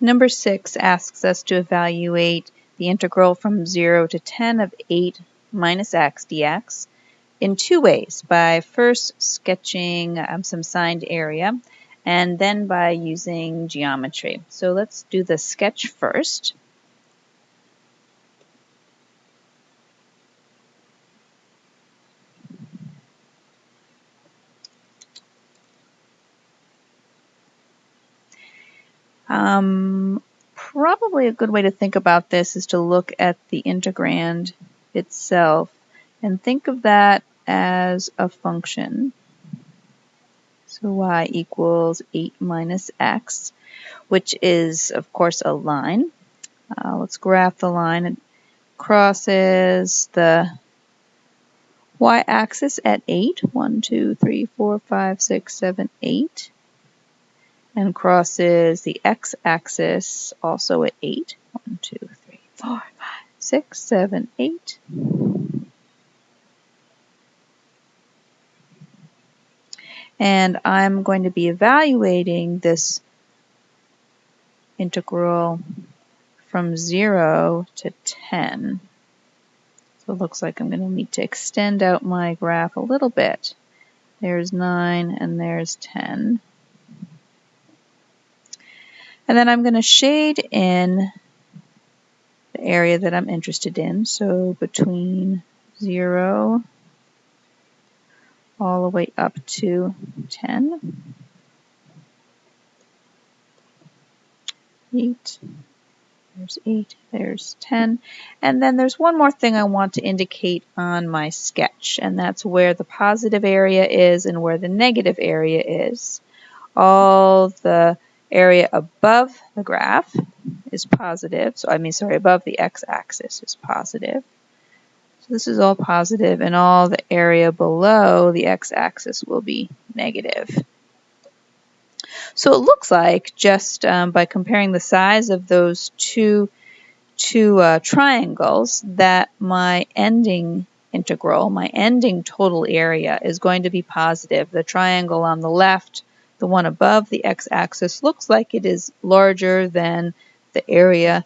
Number 6 asks us to evaluate the integral from 0 to 10 of 8 minus x dx in two ways, by first sketching some signed area and then by using geometry. So let's do the sketch first. Probably a good way to think about this is to look at the integrand itself and think of that as a function. So y equals 8 minus x, which is, of course, a line. Let's graph the line. It crosses the y-axis at 8. 1, 2, 3, 4, 5, 6, 7, 8. And crosses the x-axis also at 8. 1, 2, 3, 4, 5, 6, 7, 8. And I'm going to be evaluating this integral from 0 to 10. So it looks like I'm going to need to extend out my graph a little bit. There's 9 and there's 10. And then I'm going to shade in the area that I'm interested in. So between 0 all the way up to 10. 8. There's 8. There's 10. And then there's one more thing I want to indicate on my sketch, and that's where the positive area is and where the negative area is. All the area above the graph is positive. Above the x-axis is positive. So this is all positive, and all the area below the x-axis will be negative. So it looks like just by comparing the size of those two triangles that my ending integral, my ending total area, is going to be positive. The triangle on the left, the one above the x-axis, looks like it is larger than the area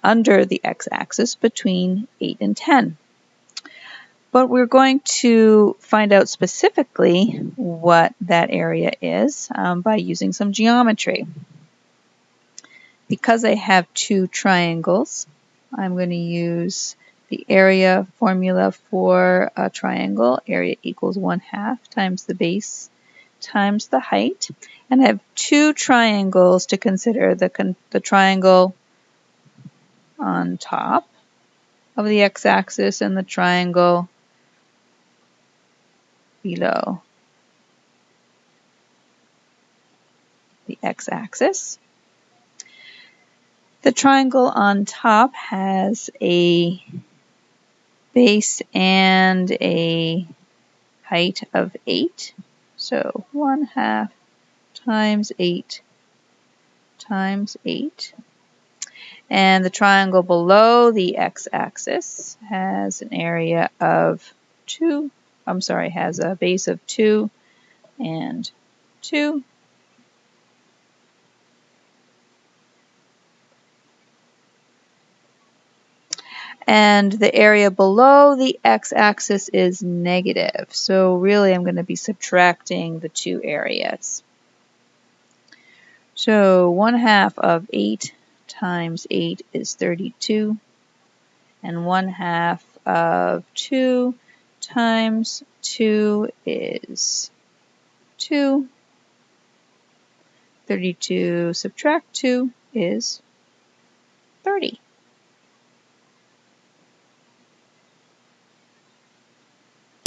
under the x-axis between 8 and 10. But we're going to find out specifically what that area is by using some geometry. Because I have two triangles, I'm going to use the area formula for a triangle. Area equals 1/2 times the base times the height. And I have two triangles to consider, the triangle on top of the x-axis and the triangle below the x-axis. The triangle on top has a base and a height of 8. So 1/2 times 8 times 8. And the triangle below the x-axis has an area of 2. Has a base of 2 and 2. And the area below the x-axis is negative. So really I'm going to be subtracting the two areas. So 1/2 of 8 times 8 is 32. And 1/2 of 2 times 2 is 2. 32 subtract 2 is 30.